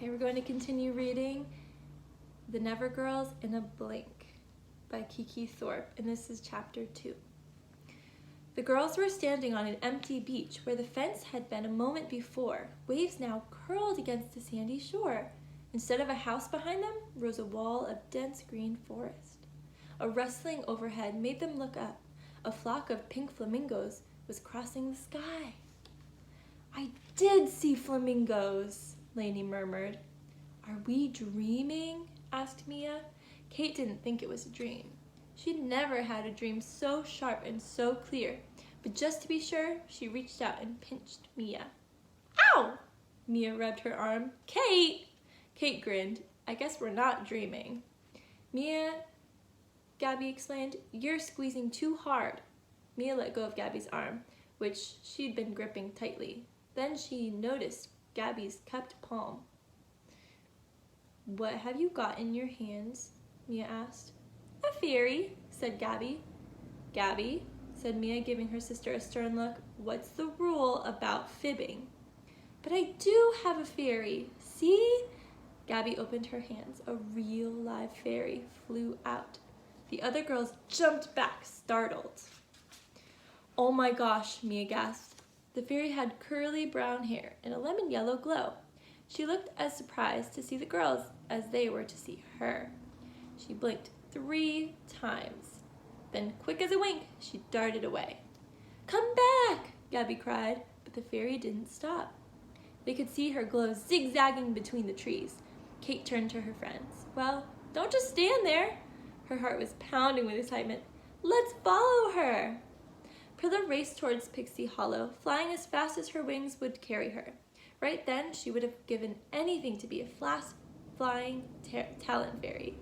Okay, we're going to continue reading The Never Girls in a Blink by Kiki Thorpe, and this is chapter 2. The girls were standing on an empty beach where the fence had been a moment before. Waves now curled against the sandy shore. Instead of a house behind them rose a wall of dense green forest. A rustling overhead made them look up. A flock of pink flamingos was crossing the sky. "I did see flamingos," Lainey murmured. "Are we dreaming?" asked Mia. Kate didn't think it was a dream. She'd never had a dream so sharp and so clear, but just to be sure, she reached out and pinched Mia. "Ow!" Mia rubbed her arm. "Kate!" Kate grinned. "I guess we're not dreaming." "Mia," Gabby explained, "you're squeezing too hard." Mia let go of Gabby's arm, which she'd been gripping tightly. Then she noticed Gabby's cupped palm. "What have you got in your hands?" Mia asked. "A fairy," said Gabby. "Gabby," said Mia, giving her sister a stern look, "what's the rule about fibbing?" "But I do have a fairy. See?" Gabby opened her hands. A real live fairy flew out. The other girls jumped back, startled. "Oh my gosh," Mia gasped. The fairy had curly brown hair and a lemon yellow glow. She looked as surprised to see the girls as they were to see her. She blinked 3 times. Then, quick as a wink, she darted away. "Come back!" Gabby cried, but the fairy didn't stop. They could see her glow zigzagging between the trees. Kate turned to her friends. "Well, don't just stand there." Her heart was pounding with excitement. "Let's follow her." Prilla raced towards Pixie Hollow, flying as fast as her wings would carry her. Right then, she would have given anything to be a fast-flying talent fairy.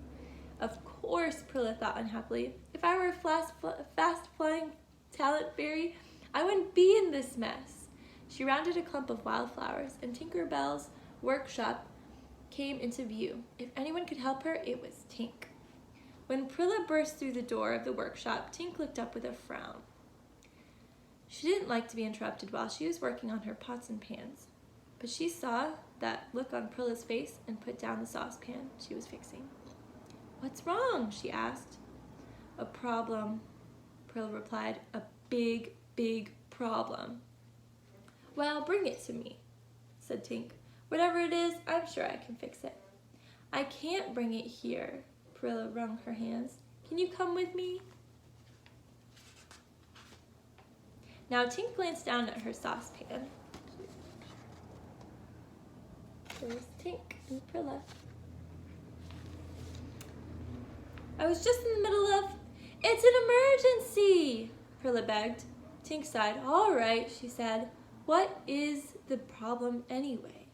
Of course, Prilla thought unhappily. If I were a fast-flying talent fairy, I wouldn't be in this mess. She rounded a clump of wildflowers, and Tinker Bell's workshop came into view. If anyone could help her, it was Tink. When Prilla burst through the door of the workshop, Tink looked up with a frown. She didn't like to be interrupted while she was working on her pots and pans, but she saw that look on Prilla's face and put down the saucepan she was fixing. "What's wrong?" she asked. "A problem," Prilla replied. "A big, big problem." "Well, bring it to me," said Tink. "Whatever it is, I'm sure I can fix it." "I can't bring it here," Prilla wrung her hands. "Can you come with me?" Now Tink glanced down at her saucepan. There's Tink and Prilla. "I was just in the middle of—" "It's an emergency!" Prilla begged. Tink sighed. "All right," she said. "What is the problem anyway?"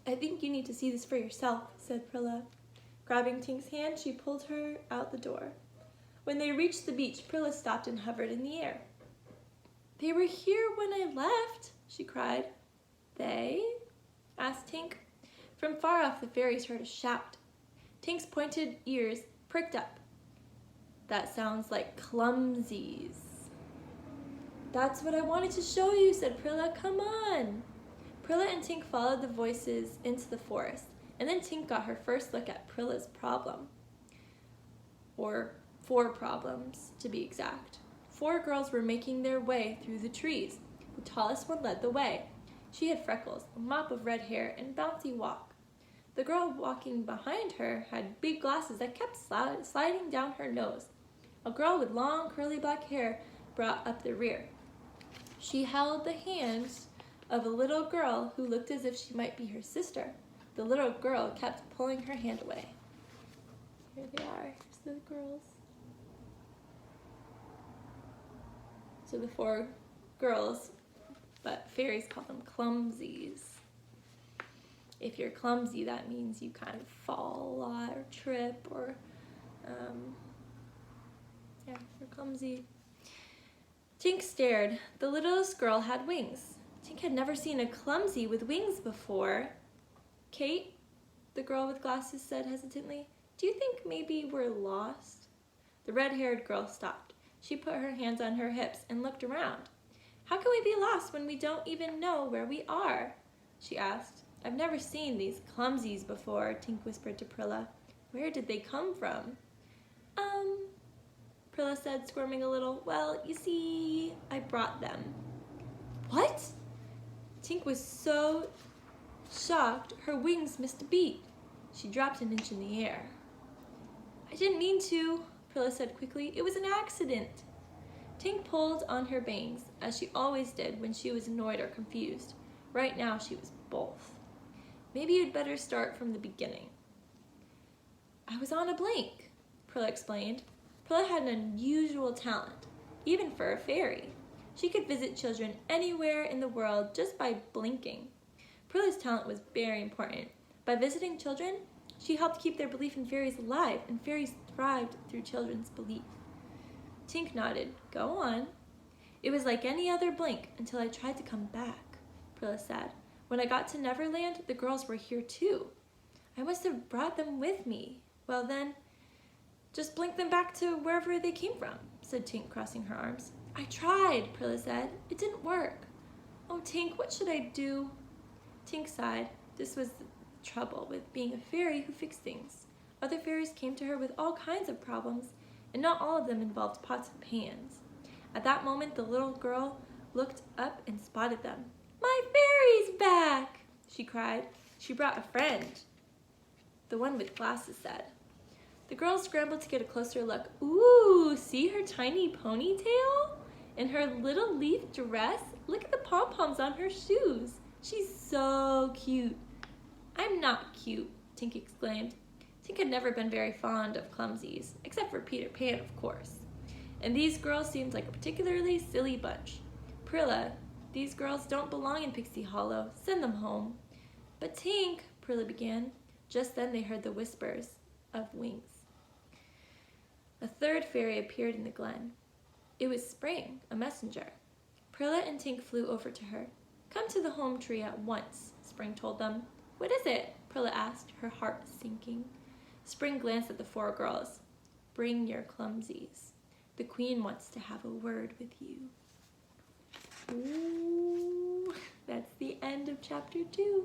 "I think you need to see this for yourself," said Prilla. Grabbing Tink's hand, she pulled her out the door. When they reached the beach, Prilla stopped and hovered in the air. "They were here when I left," she cried. "They?" asked Tink. From far off, the fairies heard a shout. Tink's pointed ears pricked up. "That sounds like clumsies." "That's what I wanted to show you," said Prilla. "Come on." Prilla and Tink followed the voices into the forest, and then Tink got her first look at Prilla's problem. Or 4 problems, to be exact. 4 girls were making their way through the trees. The tallest one led the way. She had freckles, a mop of red hair, and a bouncy walk. The girl walking behind her had big glasses that kept sliding down her nose. A girl with long, curly black hair brought up the rear. She held the hands of a little girl who looked as if she might be her sister. The little girl kept pulling her hand away. Here they are. Here's the girls. So the 4 girls, but fairies call them clumsies. If you're clumsy, that means you kind of fall a lot or trip or, you're clumsy. Tink stared. The littlest girl had wings. Tink had never seen a clumsy with wings before. "Kate," the girl with glasses said hesitantly, "do you think maybe we're lost?" The red-haired girl stopped. She put her hands on her hips and looked around. "How can we be lost when we don't even know where we are?" she asked. I've never seen these clumsies before, Tink whispered to Prilla. Where did they come from? Prilla said, squirming a little. Well, you see, I brought them. What? Tink was so shocked her wings missed a beat. She dropped an inch in the air. I didn't mean to, Prilla said quickly. It was an accident. Tink pulled on her bangs, as she always did when she was annoyed or confused. Right now she was both. Maybe you'd better start from the beginning. I was on a blink, Prilla explained. Prilla had an unusual talent, even for a fairy. She could visit children anywhere in the world just by blinking. Prilla's talent was very important. By visiting children, she helped keep their belief in fairies alive, and fairies thrived through children's belief. Tink nodded. Go on. It was like any other blink until I tried to come back, Prilla said. When I got to Neverland, the girls were here too. I must have brought them with me. Well then, just blink them back to wherever they came from, said Tink, crossing her arms. I tried, Prilla said. It didn't work. Oh, Tink, what should I do? Tink sighed. This was the trouble with being a fairy who fixed things. Other fairies came to her with all kinds of problems, and not all of them involved pots and pans. At that moment, the little girl looked up and spotted them. My fairy's back, she cried. She brought a friend. The one with glasses said. The girl scrambled to get a closer look. Ooh, see her tiny ponytail? And her little leaf dress? Look at the pom-poms on her shoes. She's so cute. I'm not cute, Tink exclaimed. Tink had never been very fond of clumsies, except for Peter Pan, of course. And these girls seemed like a particularly silly bunch. Prilla, these girls don't belong in Pixie Hollow. Send them home. But Tink, Prilla began. Just then they heard the whispers of wings. A third fairy appeared in the glen. It was Spring, a messenger. Prilla and Tink flew over to her. Come to the home tree at once, Spring told them. What is it? Prilla asked, her heart sinking. Spring glanced at the four girls. Bring your clumsies. The queen wants to have a word with you. Ooh, that's the end of chapter 2.